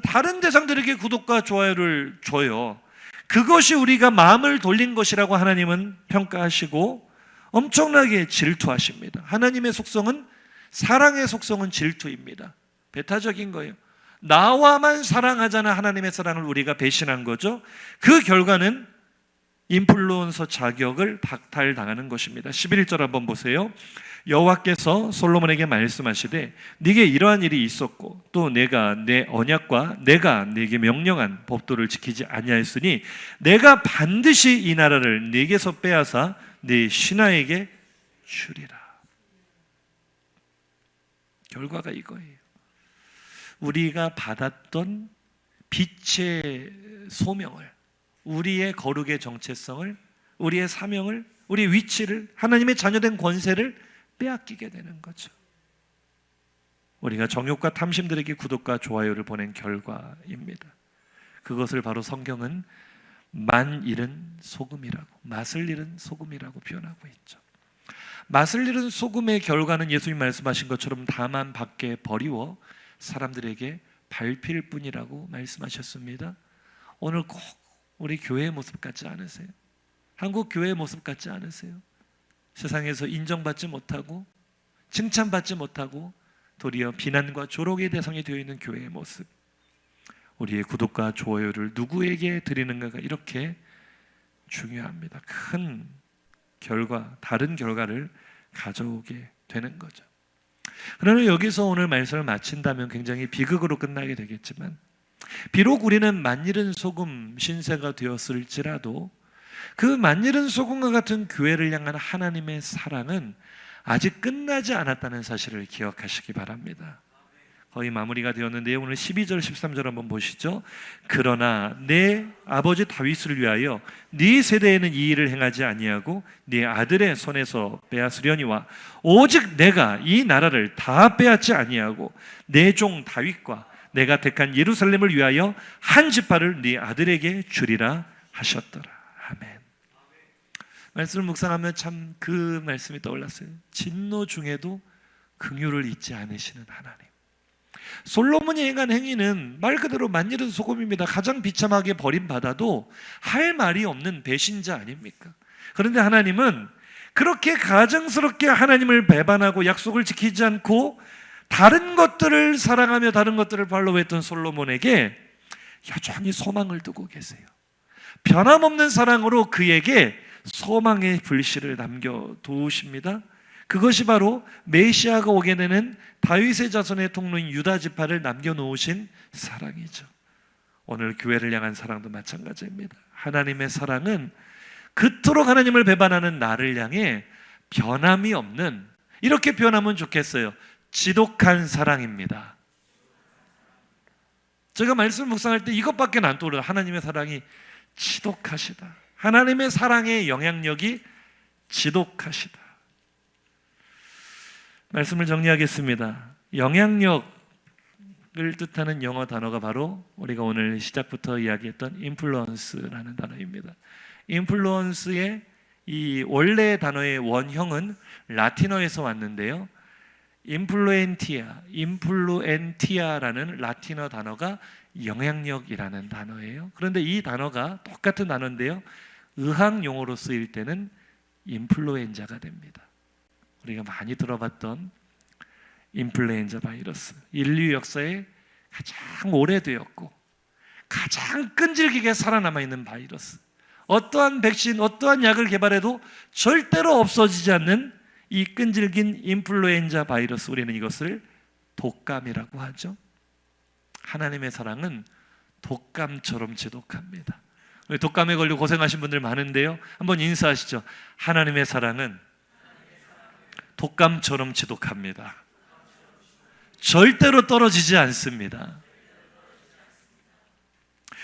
다른 대상들에게 구독과 좋아요를 줘요. 그것이 우리가 마음을 돌린 것이라고 하나님은 평가하시고 엄청나게 질투하십니다. 하나님의 속성은, 사랑의 속성은 질투입니다. 배타적인 거예요. 나와만 사랑하자는 하나님의 사랑을 우리가 배신한 거죠. 그 결과는 인플루언서 자격을 박탈당하는 것입니다. 11절 한번 보세요. 여호와께서 솔로몬에게 말씀하시되 네게 이러한 일이 있었고 또 내가 내 언약과 내가 네게 명령한 법도를 지키지 아니하였으니 내가 반드시 이 나라를 네게서 빼앗아 네 신하에게 주리라. 결과가 이거예요. 우리가 받았던 빛의 소명을, 우리의 거룩의 정체성을, 우리의 사명을, 우리의 위치를, 하나님의 자녀된 권세를 빼앗기게 되는 거죠. 우리가 정욕과 탐심들에게 구독과 좋아요를 보낸 결과입니다. 그것을 바로 성경은 만 잃은 소금이라고, 맛을 잃은 소금이라고 표현하고 있죠. 맛을 잃은 소금의 결과는 예수님 말씀하신 것처럼 다만 밖에 버리워 사람들에게 밟힐 뿐이라고 말씀하셨습니다. 오늘 꼭 우리 교회의 모습 같지 않으세요? 한국 교회의 모습 같지 않으세요? 세상에서 인정받지 못하고 칭찬받지 못하고 도리어 비난과 조롱의 대상이 되어 있는 교회의 모습. 우리의 구독과 좋아요를 누구에게 드리는가가 이렇게 중요합니다. 큰 결과, 다른 결과를 가져오게 되는 거죠. 그러나 여기서 오늘 말씀을 마친다면 굉장히 비극으로 끝나게 되겠지만, 비록 우리는 만일은 소금 신세가 되었을지라도 그 만일은 소금과 같은 교회를 향한 하나님의 사랑은 아직 끝나지 않았다는 사실을 기억하시기 바랍니다. 거의 마무리가 되었는데요, 오늘 12절 13절 한번 보시죠. 그러나 내 아버지 다윗을 위하여 네 세대에는 이 일을 행하지 아니하고 네 아들의 손에서 빼앗으려니와 오직 내가 이 나라를 다 빼앗지 아니하고 내 종 다윗과 내가 택한 예루살렘을 위하여 한 지파를 네 아들에게 주리라 하셨더라. 아멘. 말씀을 묵상하면 참 그 말씀이 떠올랐어요. 진노 중에도 긍휼을 잊지 않으시는 하나님. 솔로몬이 행한 행위는 말 그대로 만일은 소금입니다. 가장 비참하게 버림받아도 할 말이 없는 배신자 아닙니까? 그런데 하나님은 그렇게 가증스럽게 하나님을 배반하고 약속을 지키지 않고 다른 것들을 사랑하며 다른 것들을 팔로우했던 솔로몬에게 여전히 소망을 두고 계세요. 변함없는 사랑으로 그에게 소망의 불씨를 남겨두십니다. 그것이 바로 메시아가 오게 되는 다윗의 자손의 통로인 유다 지파를 남겨놓으신 사랑이죠. 오늘 교회를 향한 사랑도 마찬가지입니다. 하나님의 사랑은 그토록 하나님을 배반하는 나를 향해 변함이 없는, 이렇게 표현하면 좋겠어요, 지독한 사랑입니다. 제가 말씀 묵상할 때 이것밖에 안 떠올라요. 하나님의 사랑이 지독하시다. 하나님의 사랑의 영향력이 지독하시다. 말씀을 정리하겠습니다. 영향력을 뜻하는 영어 단어가 바로 우리가 오늘 시작부터 이야기했던 인플루언스라는 단어입니다. 인플루언스의 이 원래 단어의 원형은 라틴어에서 왔는데요, 인플루엔티아라는 라틴어 단어가 영향력이라는 단어예요. 그런데 이 단어가 똑같은 단어인데요, 의학 용어로 쓰일 때는 인플루엔자가 됩니다. 우리가 많이 들어봤던 인플루엔자 바이러스, 인류 역사에 가장 오래되었고 가장 끈질기게 살아남아 있는 바이러스, 어떠한 백신, 어떠한 약을 개발해도 절대로 없어지지 않는 이 끈질긴 인플루엔자 바이러스, 우리는 이것을 독감이라고 하죠. 하나님의 사랑은 독감처럼 지독합니다. 독감에 걸려 고생하신 분들 많은데요, 한번 인사하시죠. 하나님의 사랑은 독감처럼 지독합니다. 절대로 떨어지지 않습니다.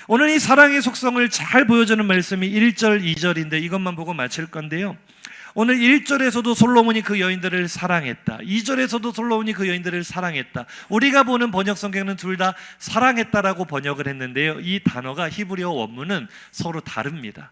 오늘 이 사랑의 속성을 잘 보여주는 말씀이 1절, 2절인데 이것만 보고 마칠 건데요, 오늘 1절에서도 솔로몬이 그 여인들을 사랑했다, 2절에서도 솔로몬이 그 여인들을 사랑했다. 우리가 보는 번역 성경은 둘 다 사랑했다라고 번역을 했는데요, 이 단어가 히브리어 원문은 서로 다릅니다.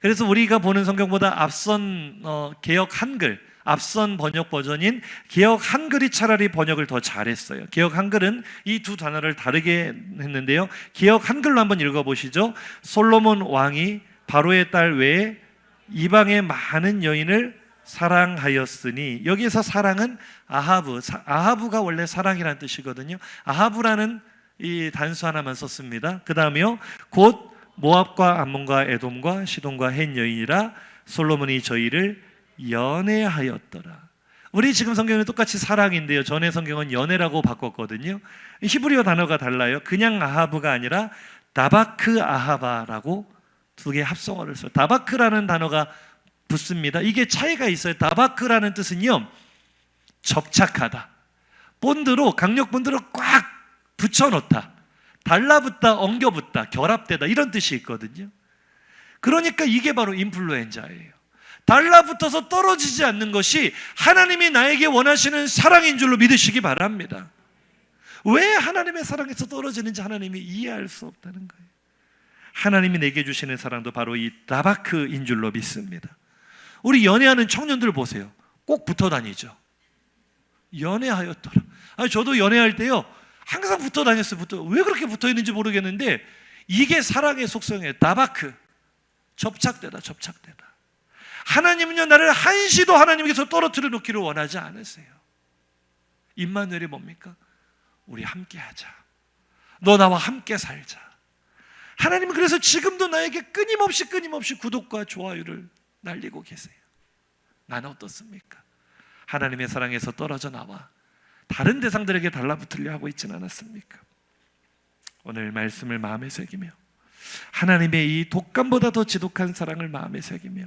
그래서 우리가 보는 성경보다 앞선 개역 한글, 앞선 번역 버전인 개역 한글이 차라리 번역을 더 잘했어요. 개역 한글은 이 두 단어를 다르게 했는데요, 개역 한글로 한번 읽어보시죠. 솔로몬 왕이 바로의 딸 외에 이방의 많은 여인을 사랑하였으니, 여기에서 사랑은 아하브가 원래 사랑이라는 뜻이거든요. 아하브라는 이 단수 하나만 썼습니다. 그 다음에요, 곧 모압과 암몬과 에돔과 시돈과 헷 여인이라 솔로몬이 저희를 연애하였더라. 우리 지금 성경은 똑같이 사랑인데요, 전에 성경은 연애라고 바꿨거든요. 히브리어 단어가 달라요. 그냥 아하브가 아니라 다바크 아하바라고 두 개의 합성어를 써요. 다바크라는 단어가 붙습니다. 이게 차이가 있어요. 다바크라는 뜻은요, 접착하다, 본드로, 강력 본드로 꽉 붙여놓다, 달라붙다, 엉겨붙다, 결합되다, 이런 뜻이 있거든요. 그러니까 이게 바로 인플루엔자예요. 달라붙어서 떨어지지 않는 것이 하나님이 나에게 원하시는 사랑인 줄로 믿으시기 바랍니다. 왜 하나님의 사랑에서 떨어지는지 하나님이 이해할 수 없다는 거예요. 하나님이 내게 주시는 사랑도 바로 이 다바크인 줄로 믿습니다. 우리 연애하는 청년들 보세요. 꼭 붙어 다니죠. 연애하였더라. 저도 연애할 때요, 항상 붙어 다녔어요. 왜 그렇게 붙어 있는지 모르겠는데 이게 사랑의 속성이에요. 다바크, 접착되다. 하나님은요, 나를 한시도 하나님께서 떨어뜨려 놓기를 원하지 않으세요. 임마누엘이 뭡니까? 우리 함께 하자, 너 나와 함께 살자. 하나님은 그래서 지금도 나에게 끊임없이 구독과 좋아요를 날리고 계세요. 나는 어떻습니까? 하나님의 사랑에서 떨어져 나와 다른 대상들에게 달라붙으려 하고 있지는 않았습니까? 오늘 말씀을 마음에 새기며 하나님의 이 독감보다 더 지독한 사랑을 마음에 새기며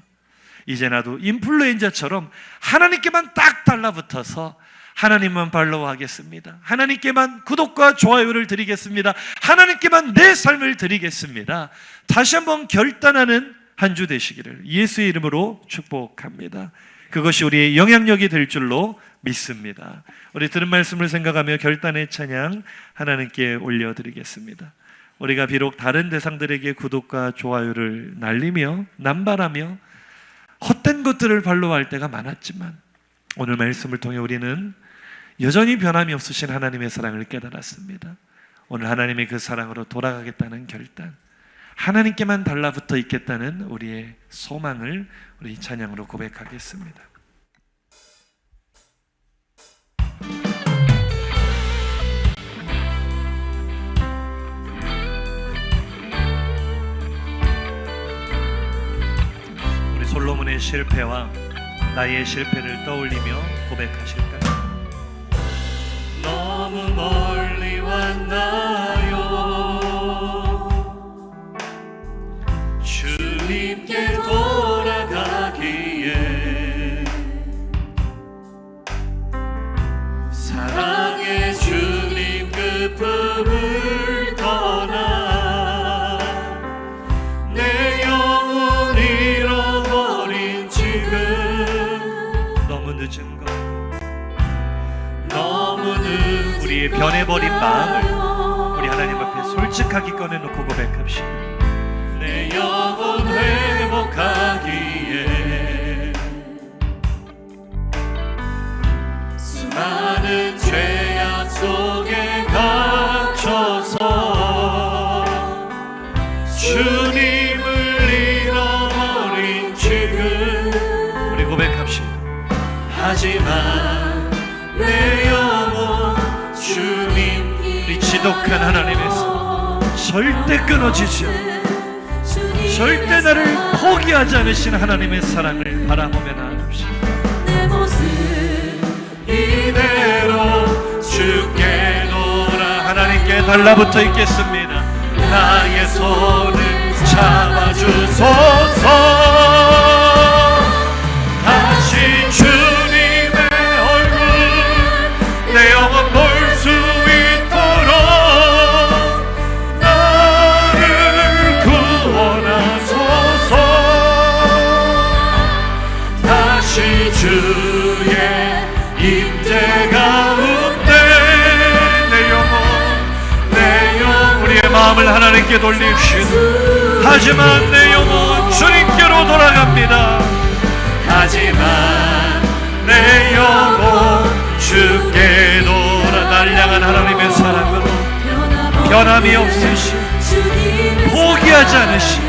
이제 나도 인플루엔자처럼 하나님께만 딱 달라붙어서 하나님만 팔로우하겠습니다. 하나님께만 구독과 좋아요를 드리겠습니다. 하나님께만 내 삶을 드리겠습니다. 다시 한번 결단하는 한 주 되시기를 예수의 이름으로 축복합니다. 그것이 우리의 영향력이 될 줄로 믿습니다. 우리 들은 말씀을 생각하며 결단의 찬양 하나님께 올려드리겠습니다. 우리가 비록 다른 대상들에게 구독과 좋아요를 날리며 남발하며 헛된 것들을 발로할 때가 많았지만 오늘 말씀을 통해 우리는 여전히 변함이 없으신 하나님의 사랑을 깨달았습니다. 오늘 하나님의 그 사랑으로 돌아가겠다는 결단, 하나님께만 달라붙어 있겠다는 우리의 소망을 우리 찬양으로 고백하겠습니다. 우리 솔로몬의 실패와 나의 실패를 떠올리며 고백하실까요? 너무 멀리 왔나요? 주님께 돌아가기에 사랑의 주님 그 품을 떠나 내 영혼 잃어버린 지금 너무 늦은 것, 너무 늦은 우리의 변해버린 마음을 우리 하나님 앞에 솔직하게 꺼내놓고 고백합시다. 내 영혼 회복하기에 수많은 죄악 속에 갇혀서 주님을 잃어버린 지금 우리 고백합시다. 하지만 내 영혼 주님 우리 지독한 하나님에서 절대 끊어지지 않고 절대 나를 포기하지 않으신 하나님의 사랑을 바라보며 나아갑시다. 내 모습 이대로 주께 놓으라. 하나님께 달라붙어 있겠습니다. 나의 손을 잡아주소서. 다시 주님의 얼굴 내 영혼 볼 수 있도록 나를 구원하소서. 다시 주의 임재 가운데 내 영혼 우리의 마음을 하나님께 돌립시다. 하지만 내 영혼 주님께로 돌아갑니다. 하지만 내 영혼 주께 돌아 날 향한 하나님의 사랑으로 변함이 없으신 포기하지 않으신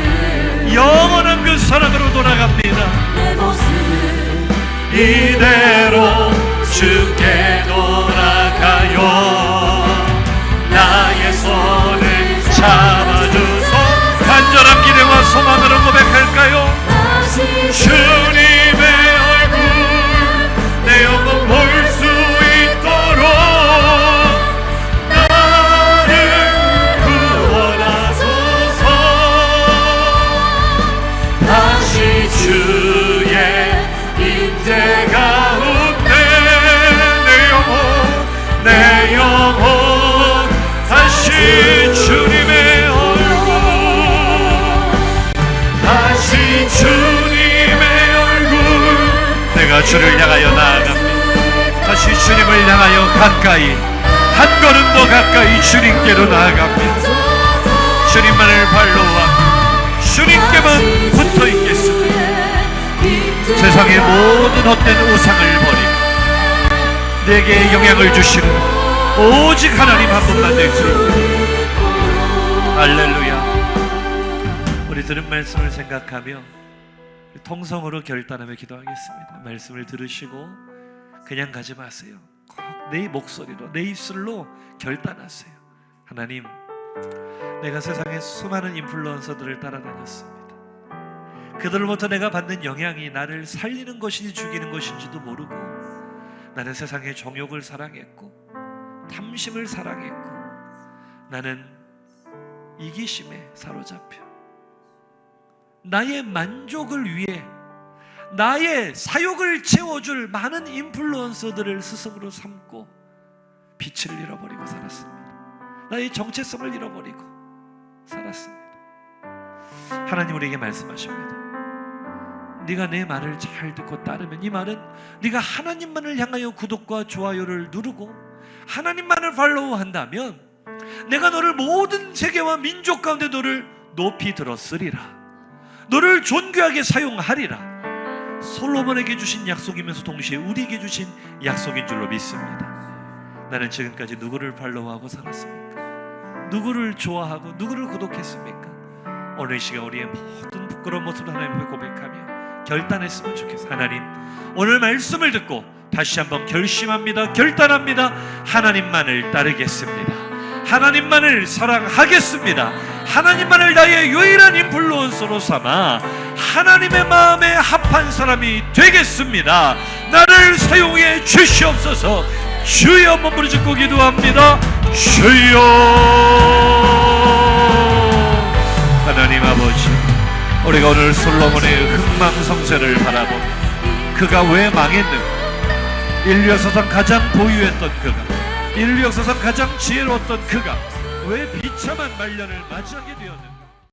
영원한 그 사랑으로 돌아갑니다. 이대로 주께 돌아가요. 나의 손을 잡아주소. 간절한 기대와 소망으로 고백할까요? 주님의 얼굴 내 영혼 볼 수 있도록 나를 구원하소서. 다시 주의 임재 가운데 내 영혼 다시 주님의 얼굴 다시 주님의 얼굴 내가 주를 향하여 나아갑니다. 다시 주님을 향하여 가까이 한 걸음 더 가까이 주님께로 나아갑니다. 주님만을 발로와 주님께만 붙어 있겠습니다. 세상의 모든 헛된 우상을 버리고 내게 영향을 주시는 오직 하나님 한 분만 될 수 있도록. 할렐루야. 우리 들은 말씀을 생각하며 통성으로 결단하며 기도하겠습니다. 말씀을 들으시고 그냥 가지 마세요. 꼭 내 목소리로 내 입술로 결단하세요. 하나님, 내가 세상의 수많은 인플루언서들을 따라다녔습니다. 그들로부터 내가 받는 영향이 나를 살리는 것인지 죽이는 것인지도 모르고 나는 세상의 정욕을 사랑했고 탐심을 사랑했고 나는 이기심에 사로잡혀 나의 만족을 위해 나의 사욕을 채워줄 많은 인플루언서들을 스승으로 삼고 빛을 잃어버리고 살았습니다. 나의 정체성을 잃어버리고 살았습니다. 하나님 우리에게 말씀하십니다. 네가 내 말을 잘 듣고 따르면, 이 말은 네가 하나님만을 향하여 구독과 좋아요를 누르고 하나님만을 팔로우한다면 내가 너를 모든 세계와 민족 가운데 너를 높이 들었으리라, 너를 존귀하게 사용하리라. 솔로몬에게 주신 약속이면서 동시에 우리에게 주신 약속인 줄로 믿습니다. 나는 지금까지 누구를 팔로우하고 살았습니까? 누구를 좋아하고 누구를 구독했습니까? 오늘 이 시간 우리의 모든 부끄러운 모습을 하나님 앞에 고백하며 결단했으면 좋겠어요. 하나님, 오늘 말씀을 듣고 다시 한번 결심합니다. 결단합니다. 하나님만을 따르겠습니다. 하나님만을 사랑하겠습니다. 하나님만을 나의 유일한 인플루언서로 삼아 하나님의 마음에 합한 사람이 되겠습니다. 나를 사용해 주시옵소서. 주여, 한번 부르짖고 기도합니다. 주여. 하나님 아버지, 우리가 오늘 솔로몬의 흥망성쇠를 바라보고 그가 왜 망했는가, 인류 역사상 가장 보유했던 그가, 인류 역사상 가장 지혜로웠던 그가 왜 비참한 말년을 맞이하게 되었는가.